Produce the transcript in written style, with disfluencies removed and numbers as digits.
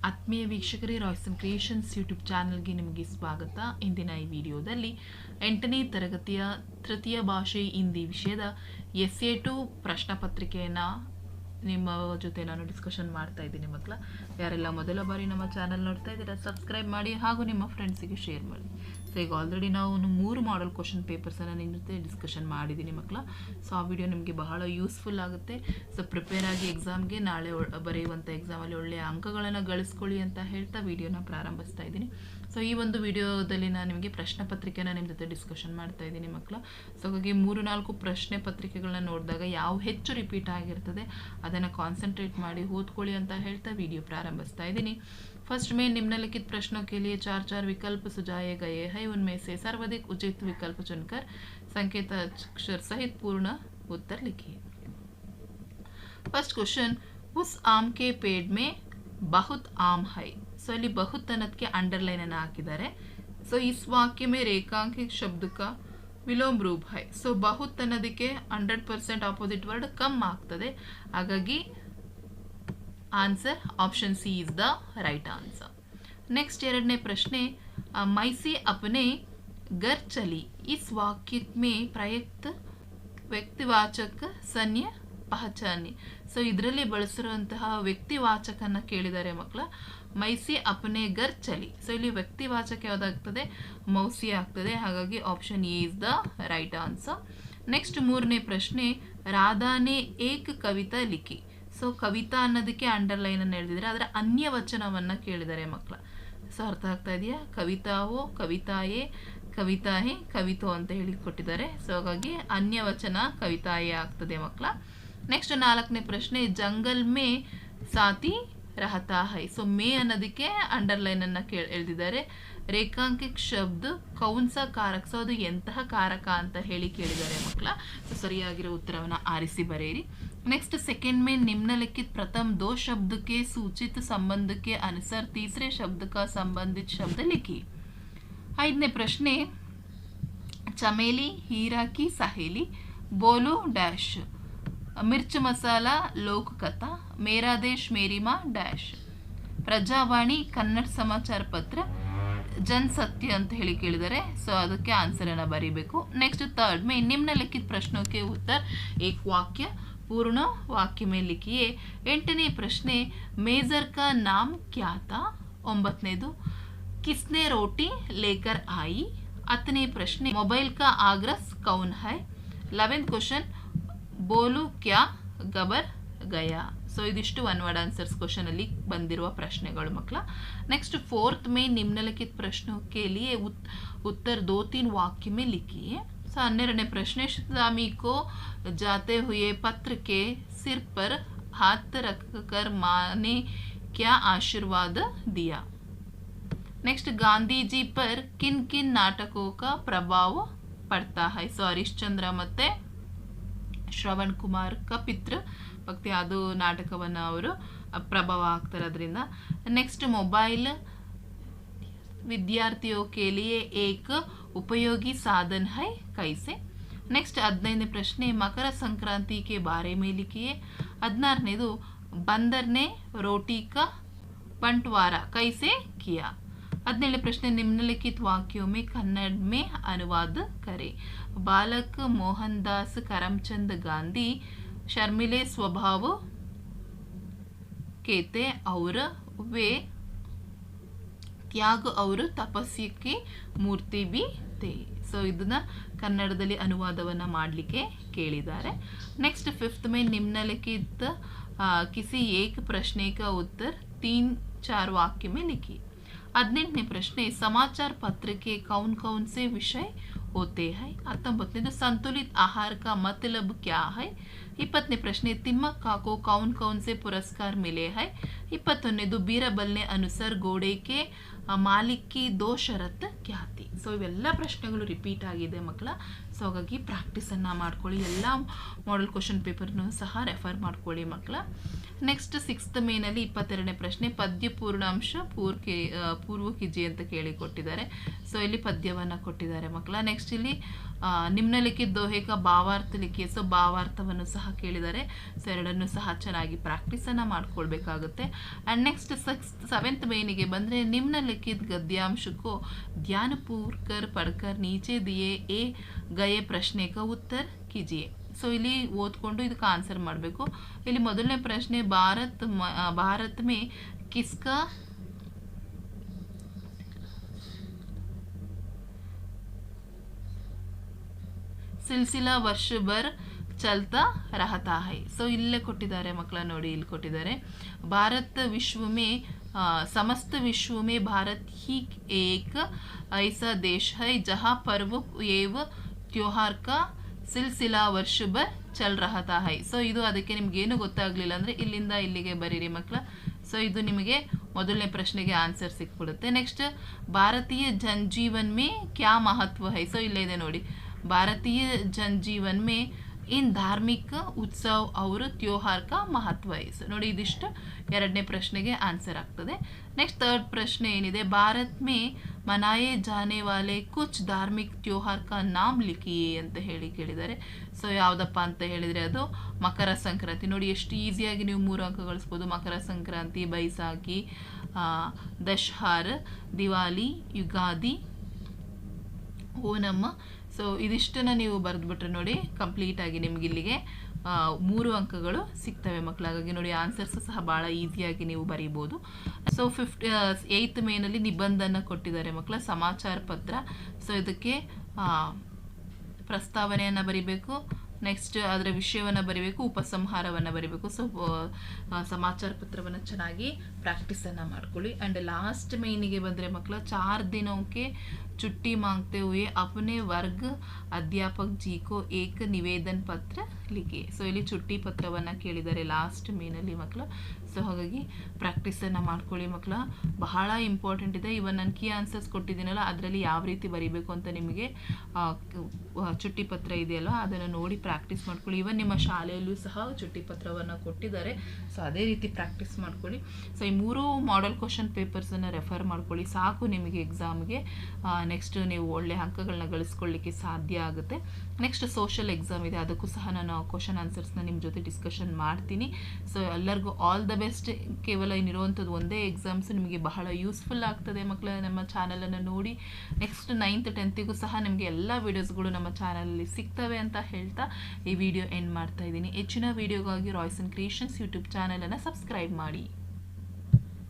ಆತ್ಮೀಯ ವೀಕ್ಷಕರೇ, Royson creations YouTube ಚಾನಲ್ಗೆ ನಿಮಗೆ ಸ್ವಾಗತ. ಇಂದಿನ ಈ ವಿಡಿಯೋದಲ್ಲಿ 8ನೇ ತರಗತಿಯ ತೃತೀಯ ಭಾಷೆ ಹಿಂದಿ ವಿಷಯದ SA2 ಪ್ರಶ್ನೆ ಪತ್ರಿಕೆಯನ್ನು ನಿಮ್ಮ ಜೊತೆ ನಾನು ಡಿಸ್ಕಷನ್ ಮಾಡ್ತಾ ಇದ್ದೀನಿ. ಮಕ್ಕಳ, ಯಾರೆಲ್ಲ ಮೊದಲ ಬಾರಿ ನಮ್ಮ ಚಾನಲ್ ನೋಡ್ತಾ ಇದ್ದೀರಾ ಸಬ್ಸ್ಕ್ರೈಬ್ ಮಾಡಿ ಹಾಗೂ ನಿಮ್ಮ ಫ್ರೆಂಡ್ಸಿಗೆ ಶೇರ್ ಮಾಡಿ. ಸೊ ಈಗ ಆಲ್ರೆಡಿ ನಾವು 3 ಮಾಡಲ್ ಕ್ವಶನ್ ಪೇಪರ್ಸನ್ನು ನಿಮ್ಮ ಜೊತೆ ಡಿಸ್ಕಷನ್ ಮಾಡಿದ್ದೀನಿ ಮಕ್ಕಳ. ಸೊ ಆ ವಿಡಿಯೋ ನಿಮಗೆ ಬಹಳ ಯೂಸ್ಫುಲ್ ಆಗುತ್ತೆ. ಸೊ ಪ್ರಿಪೇರ್ ಆಗಿ ಎಕ್ಸಾಮ್ಗೆ ನಾಳೆ ಬರೆಯುವಂಥ ಎಕ್ಸಾಮಲ್ಲಿ ಒಳ್ಳೆಯ ಅಂಕಗಳನ್ನು ಗಳಿಸ್ಕೊಳ್ಳಿ ಅಂತ ಹೇಳ್ತಾ ವಿಡಿಯೋನ ಪ್ರಾರಂಭಿಸ್ತಾ ಇದ್ದೀನಿ. ಸೊ ಈ ಒಂದು ವಿಡಿಯೋದಲ್ಲಿ ನಾನು ನಿಮಗೆ ಪ್ರಶ್ನೆ ಪತ್ರಿಕೆನ ನಿಮ್ಮ ಜೊತೆ ಡಿಸ್ಕಷನ್ ಮಾಡ್ತಾ ಇದ್ದೀನಿ ಮಕ್ಕಳ. ಸೊ ಹಾಗಾಗಿ 3-4 ಪ್ರಶ್ನೆ ಪತ್ರಿಕೆಗಳನ್ನ ನೋಡಿದಾಗ ಯಾವ ಹೆಚ್ಚು ರಿಪೀಟ್ ಆಗಿರ್ತದೆ ಅದನ್ನು ಕಾನ್ಸಂಟ್ರೇಟ್ ಮಾಡಿ ಓದ್ಕೊಳ್ಳಿ ಅಂತ ಹೇಳ್ತಾ ವಿಡಿಯೋ ಪ್ರಾರಂಭಿಸ್ತಾ ಇದ್ದೀನಿ. फर्स्ट में निम्नलिखित प्रश्नों के लिए 4 विकल्प सुझाए गए हैं. उनमें से सर्वाधिक उचित विकल्प चुनकर संकेत अक्षर सहित पूर्ण उत्तर लिखिए. फर्स्ट क्वेश्चन, उस आम के पेड़ में बहुत आम है. सो ಇಲ್ಲಿ बहुत ಅನ್ನೋದಕ್ಕೆ ಅಂಡರ್ಲೈನ್ ಅನ್ನು ಹಾಕಿದ್ದಾರೆ. ಸೊ इस वाक्य में रेखांकित शब्द का ವಿಲೋಮ ರೂಪ है. ಸೊ बहुत ಅನ್ನೋದಕ್ಕೆ 100% ಆಪೋಸಿಟ್ ವರ್ಡ್ ಕಮ್ ಆಗ್ತದೆ. ಹಾಗಾಗಿ answer option C is the right answer. Next ಎರಡನೇ ಪ್ರಶ್ನೆ, मैसी अपने घर चली. इस वाक्य में प्रयुक्त ವ್ಯಕ್ತಿವಾಚಕ ಸಂಜ್ಞೆ ಪಹಚಾನಿ. ಸೊ ಇದರಲ್ಲಿ ಬಳಸಿರುವಂತಹ ವ್ಯಕ್ತಿವಾಚಕನ ಕೇಳಿದ್ದಾರೆ ಮಕ್ಕಳ. ಮೈಸಿ ಅಪನೆ ಗರ್ ಚಲಿ. ಸೊ ಇಲ್ಲಿ ವ್ಯಕ್ತಿವಾಚಕ ಯಾವುದಾಗ್ತದೆ? ಮೌಸಿ ಆಗ್ತದೆ. ಹಾಗಾಗಿ option A is the right answer. Next ಮೂರನೇ ಪ್ರಶ್ನೆ, ರಾಧಾನೆ ಏಕ್ ಕವಿತಾ ಲಿಖಿ. ಸೊ ಕವಿತಾ ಅನ್ನೋದಕ್ಕೆ ಅಂಡರ್ಲೈನ್ ಅನ್ನು ಹೇಳಿದ್ರೆ ಅದರ ಅನ್ಯ ವಚನವನ್ನು ಕೇಳಿದ್ದಾರೆ ಮಕ್ಕಳ. ಸೊ ಅರ್ಥ ಆಗ್ತಾ ಇದೆಯಾ? ಕವಿತಾವೋ, ಕವಿತಾಯೇ, ಕವಿತಾಹೇ, ಕವಿತೋ ಅಂತ ಹೇಳಿ ಕೊಟ್ಟಿದ್ದಾರೆ. ಸೊ ಹಾಗಾಗಿ ಅನ್ಯ ವಚನ ಕವಿತಾಯೇ ಆಗ್ತದೆ ಮಕ್ಕಳ. ನೆಕ್ಸ್ಟ್ ನಾಲ್ಕನೇ ಪ್ರಶ್ನೆ, ಜಂಗಲ್ ಮೇ ಸಾತಿ ರಹತಾ ಹೈ. ಸೊ ಮೇ ಅನ್ನೋದಕ್ಕೆ ಅಂಡರ್ಲೈನ್ ಅನ್ನು ಎಳೆದಿದ್ದಾರೆ. ರೇಖಾಂಕಿಕ್ ಶಬ್ದ ಕೌನ್ಸ ಕಾರಕ. ಸೊ ಅದು ಎಂತಹ ಕಾರಕ ಅಂತ ಹೇಳಿ ಕೇಳಿದ್ದಾರೆ ಮಕ್ಕಳ. ಸೊ ಸರಿಯಾಗಿರೋ ಉತ್ತರವನ್ನು ಆರಿಸಿ ಬರೆಯಿರಿ. नेक्स्ट सेकेंड में निम्नलिखित प्रथम 2 शब्द के सूचित संबंध के अनुसार तीसरे शब्द का संबंधित शब्द लिखिए. 5ನೇ ಪ್ರಶ್ನೆ, चमेली हीरा की सहेली, बोलो डैश, मिर्च मसाला लोक कथा, मेरा देश मेरी माँ डैश, ಪ್ರಜಾವಾಣಿ ಕನ್ನಡ ಸಮಾಚಾರ ಪತ್ರ, ಜನ್ ಸತ್ಯ ಅಂತ ಹೇಳಿ ಕೇಳಿದ್ದಾರೆ. ಸೊ ಅದಕ್ಕೆ ಆನ್ಸರ್ ಅನ್ನು ಬರೀಬೇಕು. ನೆಕ್ಸ್ಟ್ ಥರ್ಡ್ ಮೇ निम्नलिखित प्रश्नों के उत्तर एक वाक्य पूर्ण वाक्य में लिखिए. 8ನೇ ಪ್ರಶ್ನೆ, मेजर का नाम क्या था. 9ನೇದು, किसने रोटी लेकर आई. 10ನೇ ಪ್ರಶ್ನೆ, मोबाइल का आग्रस कौन है. 11th क्वेश्चन, बोलू क्या गबर गया. ಸೊ ಇದಿಷ್ಟು ಒನ್ ವರ್ಡ್ ಆನ್ಸರ್ಸ್ ಕ್ವಶನ್ ಅಲ್ಲಿ ಬಂದಿರುವ ಪ್ರಶ್ನೆಗಳು ಮಕ್ಕಳ. ನೆಕ್ಸ್ಟ್ फोर्थ में निम्नलिखित प्रश्नों के लिए उत्तर 2-3 वाक्य में लिखिए. ಸೊ 12ನೇ ಪ್ರಶ್ನೆ, स्वामी को जाते हुए पत्र के सिर पर हाथ रखकर माँ ने क्या आशीर्वाद दिया. नेक्स्ट, गांधी जी पर किन किन नाटकों का प्रभाव पड़ता है. ಸೊ ಹರಿಶ್ಚಂದ್ರ ಮತ್ತೆ ಶ್ರವಣ್ ಕುಮಾರ್ ಕಪಿತ್ರ ಭಕ್ತಿ ಅದು ನಾಟಕವನ್ನು ಅವರು ಪ್ರಭಾವ ಆಗ್ತಾರೆ ಅದರಿಂದ. ನೆಕ್ಸ್ಟ್, ಮೊಬೈಲ್ विद्यार्थियों के लिए एक उपयोगी साधन है कैसे. नेक्स्ट 15ನೇ ಪ್ರಶ್ನೆ, मकर संक्रांति के बारे में लिखिए. 16ನೇದು, बंदर ने रोटी का बंटवारा कैसे किया. 17ನೇ ಪ್ರಶ್ನೆ, निम्नलिखित वाक्यों में कन्नड़ में अनुवाद करें. बालक मोहनदास करमचंद गांधी शर्मिले स्वभाव के थे और वे ತ್ಯಾಗ ಅವರು ತಪಸ್ಸಿಗೆ ಮೂರ್ತಿ ಬಿ ತೆ. ಸೊ ಇದನ್ನ ಕನ್ನಡದಲ್ಲಿ ಅನುವಾದವನ್ನು ಮಾಡಲಿಕ್ಕೆ ಕೇಳಿದ್ದಾರೆ. ನೆಕ್ಸ್ಟ್ 5th में निम्नलिखित किसी एक प्रश्न का उत्तर 3-4 वाक्य में लिखिए. 18ನೇ ಪ್ರಶ್ನೆ, समाचार पत्र के कौन कौन से विषय होते हैं. 19ನೇದು, संतुलित आहार का मतलब क्या है. 20ನೇ ಪ್ರಶ್ನೆ, तिम्मक को कौन कौन से पुरस्कार मिले हैं. 21ನೇದು, बीरबल ने अनुसार घोड़े के ಮಾಲಿಕ್ ಕಿ 2 ಷರತ್ ಕ್ಯಾ ಥಿ. ಸೊ ಇವೆಲ್ಲ ಪ್ರಶ್ನೆಗಳು ರಿಪೀಟ್ ಆಗಿದೆ ಮಕ್ಕಳ. ಸೊ ಹಾಗಾಗಿ ಪ್ರಾಕ್ಟೀಸನ್ನು ಮಾಡ್ಕೊಳ್ಳಿ. ಎಲ್ಲ ಮಾಡೆಲ್ ಕ್ವಶನ್ ಪೇಪರ್ನೂ ಸಹ ರೆಫರ್ ಮಾಡ್ಕೊಳ್ಳಿ ಮಕ್ಕಳ. ನೆಕ್ಸ್ಟ್ 6th ಮೇನಲ್ಲಿ 22ನೇ ಪ್ರಶ್ನೆ, ಪದ್ಯ ಪೂರ್ಣಾಂಶ ಪೂರ್ವ ಕಿಜಿ ಅಂತ ಕೇಳಿ ಕೊಟ್ಟಿದ್ದಾರೆ. ಸೊ ಇಲ್ಲಿ ಪದ್ಯವನ್ನು ಕೊಟ್ಟಿದ್ದಾರೆ ಮಕ್ಕಳ. ನೆಕ್ಸ್ಟ್ ಇಲ್ಲಿ ನಿಮ್ನಲಿಖಿತ ದೋಹೆ ಕಾ ಭಾವಾರ್ಥ ಲಿಖಿए ಸೊ ಭಾವಾರ್ಥವನ್ನು ಸಹ ಕೇಳಿದ್ದಾರೆ. ಸೊ ಎರಡನ್ನೂ ಸಹ ಚೆನ್ನಾಗಿ ಪ್ರಾಕ್ಟೀಸನ್ನು ಮಾಡ್ಕೊಳ್ಬೇಕಾಗುತ್ತೆ. ಆ್ಯಂಡ್ ನೆಕ್ಸ್ಟ್ 7th ಮೇನಿಗೆ ಬಂದರೆ ನಿಮ್ನಲಿಖಿತ ಗದ್ಯಾಂಶಕ್ಕೂ ಧ್ಯಾನಪೂರ್ವಕ ಪಡ್ಕರ್ ನೀಚೆ ದಿಯೇ ಎ ಗಯೆ ಪ್ರಶ್ನೆ ಕಾ ಉತ್ತರ ಕೀಜಿಯೆ. ಸೊ ಇಲ್ಲಿ ಓದ್ಕೊಂಡು ಇದಕ್ಕೆ ಆನ್ಸರ್ ಮಾಡಬೇಕು. ಇಲ್ಲಿ ಮೊದಲನೇ ಪ್ರಶ್ನೆ ಭಾರತ್ ಮೇ ಕಿಸ್ಕಾ ಸಿಲ್ಸಿಲಾ ವರ್ಷ ಭರ್ ಚಲ್ತಾ ರಹತಾ ಹೈ. ಸೊ ಇಲ್ಲೇ ಕೊಟ್ಟಿದ್ದಾರೆ ಮಕ್ಕಳ ನೋಡಿ, ಇಲ್ಲಿ ಕೊಟ್ಟಿದ್ದಾರೆ ಭಾರತ ವಿಶ್ವ ಮೇ समस्त विश्व में भारत ही एक ऐसा देश है जहाँ पर्व एवं त्योहार का ಸಿಲ್ಸಿಲಾ ವರ್ಷ ಭರ್ ಚಲ್ ರಹತಾ ಹೈ. ಸೊ ಇದು ಅದಕ್ಕೆ ನಿಮ್ಗೇನು ಗೊತ್ತಾಗಲಿಲ್ಲ ಅಂದರೆ ಇಲ್ಲಿಂದ ಇಲ್ಲಿಗೆ ಬರೀರಿ ಮಕ್ಕಳ. ಸೊ ಇದು ನಿಮಗೆ ಮೊದಲನೇ ಪ್ರಶ್ನೆಗೆ ಆನ್ಸರ್ ಸಿಕ್ಬಿಡುತ್ತೆ. ನೆಕ್ಸ್ಟ್ ಭಾರತೀಯ ಜನಜೀವನ್ ಮೇ ಕ್ಯಾ ಮಹತ್ವ ಹೈ. ಸೊ ಇಲ್ಲೇ ಇದೆ ನೋಡಿ, ಭಾರತೀಯ ಜನಜೀವನ್ ಮೇ ಇನ್ ಧಾರ್ಮಿಕ ಉತ್ಸವ और त्योहार का महत्व है. ಸೊ ನೋಡಿ ಇದಿಷ್ಟು ಎರಡನೇ ಪ್ರಶ್ನೆಗೆ ಆನ್ಸರ್ ಆಗ್ತದೆ. ನೆಕ್ಸ್ಟ್ ಥರ್ಡ್ ಪ್ರಶ್ನೆ ಏನಿದೆ, ಭಾರತ್ ಮೇ ಮನಾಯೆ ಜಾನೆ ವಾಲೆ ಕುಚ್ ಧಾರ್ಮಿಕ್ त्योहार का नाम लिखिए ಅಂತ ಹೇಳಿ ಕೇಳಿದ್ದಾರೆ. ಸೊ ಯಾವುದಪ್ಪ ಅಂತ ಹೇಳಿದರೆ ಅದು ಮಕರ ಸಂಕ್ರಾಂತಿ. ನೋಡಿ ಎಷ್ಟು ಈಸಿಯಾಗಿ ನೀವು 3 ಅಂಕ ಗಳಿಸ್ಬೋದು. ಮಕರ ಸಂಕ್ರಾಂತಿ, ಬೈಸಾಖಿ, ದಶಹಾರ, ದಿವಾಲಿ, ಯುಗಾದಿ, ಓಣಂ. ಸೊ ಇದಿಷ್ಟನ್ನು ನೀವು ಬರೆದ್ಬಿಟ್ರೆ ನೋಡಿ ಕಂಪ್ಲೀಟಾಗಿ ನಿಮ್ಗೆ ಇಲ್ಲಿಗೆ 3 ಅಂಕಗಳು ಸಿಗ್ತವೆ ಮಕ್ಕಳು. ಹಾಗಾಗಿ ನೋಡಿ ಆನ್ಸರ್ಸ್ ಸಹ ಭಾಳ ಈಸಿಯಾಗಿ ನೀವು ಬರೀಬೋದು. ಸೊ 8th ಮೇನಲ್ಲಿ ನಿಬಂಧನ ಕೊಟ್ಟಿದ್ದಾರೆ ಮಕ್ಕಳ, ಸಮಾಚಾರ ಪತ್ರ. ಸೊ ಇದಕ್ಕೆ ಪ್ರಸ್ತಾವನೆಯನ್ನು ಬರಿಬೇಕು, ನೆಕ್ಸ್ಟ್ ಅದರ ವಿಷಯವನ್ನು ಬರಿಬೇಕು, ಉಪಸಂಹಾರವನ್ನು ಬರಿಬೇಕು. ಸೊ ಸಮಾಚಾರ ಪತ್ರವನ್ನು ಚೆನ್ನಾಗಿ ಪ್ರಾಕ್ಟೀಸನ್ನು ಮಾಡ್ಕೊಳ್ಳಿ. ಆ್ಯಂಡ್ ಲಾಸ್ಟ್ ಮೇನಿಗೆ ಬಂದರೆ ಮಕ್ಕಳ 4 ದಿನಕ್ಕೆ छुट्टी मांगते हुए अपने वर्ग अध्यापक जी को एक निवेदन पत्र लिखिए. ಸೊ ಇಲ್ಲಿ ಚುಟ್ಟಿ ಪತ್ರವನ್ನು ಕೇಳಿದ್ದಾರೆ ಲಾಸ್ಟ್ ಮೇನಲ್ಲಿ ಮಕ್ಕಳ. ಸೊ ಹಾಗಾಗಿ ಪ್ರಾಕ್ಟೀಸನ್ನು ಮಾಡ್ಕೊಳ್ಳಿ ಮಕ್ಕಳ, ಬಹಳ ಇಂಪಾರ್ಟೆಂಟ್ ಇದೆ. ಇವನ್ ನಾನು ಕೀ ಆನ್ಸರ್ಸ್ ಕೊಟ್ಟಿದ್ದೀನಲ್ಲ ಅದರಲ್ಲಿ ಯಾವ ರೀತಿ ಬರೀಬೇಕು ಅಂತ ನಿಮಗೆ ಚುಟ್ಟಿ ಪತ್ರ ಇದೆಯಲ್ಲ ಅದನ್ನು ನೋಡಿ ಪ್ರಾಕ್ಟೀಸ್ ಮಾಡ್ಕೊಳ್ಳಿ. ಇವನ್ ನಿಮ್ಮ ಶಾಲೆಯಲ್ಲೂ ಸಹ ಚುಟ್ಟಿ ಪತ್ರವನ್ನು ಕೊಟ್ಟಿದ್ದಾರೆ. ಸೊ ಅದೇ ರೀತಿ ಪ್ರಾಕ್ಟೀಸ್ ಮಾಡ್ಕೊಳ್ಳಿ. ಸೊ ಈ 3 ಮಾಡೆಲ್ ಕ್ವಶನ್ ಪೇಪರ್ಸನ್ನು ರೆಫರ್ ಮಾಡ್ಕೊಳ್ಳಿ, ಸಾಕು ನಿಮಗೆ ಎಕ್ಸಾಮ್ಗೆ. ನೆಕ್ಸ್ಟ್ ನೀವು ಒಳ್ಳೆ ಅಂಕಗಳನ್ನ ಗಳಿಸ್ಕೊಳ್ಳಿಕ್ಕೆ ಸಾಧ್ಯ ಆಗುತ್ತೆ. ನೆಕ್ಸ್ಟ್ ಸೋಷಲ್ ಎಕ್ಸಾಮ್ ಇದೆ, ಅದಕ್ಕೂ ಸಹ ನಾನು ಕ್ವಶನ್ ಆನ್ಸರ್ಸ್ನ ನಿಮ್ಮ ಜೊತೆ ಡಿಸ್ಕಷನ್ ಮಾಡ್ತೀನಿ. ಸೊ ಎಲ್ಲರಿಗೂ ಆಲ್ ದ ಬೆಸ್ಟ್. ಕೇವಲ ಇನ್ನಿರುವಂಥದ್ದು ಒಂದೇ ಎಕ್ಸಾಮ್ಸ್ ನಿಮಗೆ ಬಹಳ ಯೂಸ್ಫುಲ್ ಆಗ್ತದೆ ಮಕ್ಕಳ. ನಮ್ಮ ಚಾನಲನ್ನು ನೋಡಿ ನೆಕ್ಸ್ಟ್ 9th 10th ಸಹ ನಿಮಗೆ ಎಲ್ಲ ವೀಡಿಯೋಸ್ಗಳು ನಮ್ಮ ಚಾನಲಲ್ಲಿ ಸಿಗ್ತವೆ ಅಂತ ಹೇಳ್ತಾ ಈ ವಿಡಿಯೋ ಎಂಡ್ ಮಾಡ್ತಾ ಇದ್ದೀನಿ. ಹೆಚ್ಚಿನ ವೀಡಿಯೋಗಾಗಿ ರಾಯ್ಸನ್ ಕ್ರಿಯೇಷನ್ಸ್ ಯೂಟ್ಯೂಬ್ ಚಾನಲನ್ನು ಸಬ್ಸ್ಕ್ರೈಬ್ ಮಾಡಿ.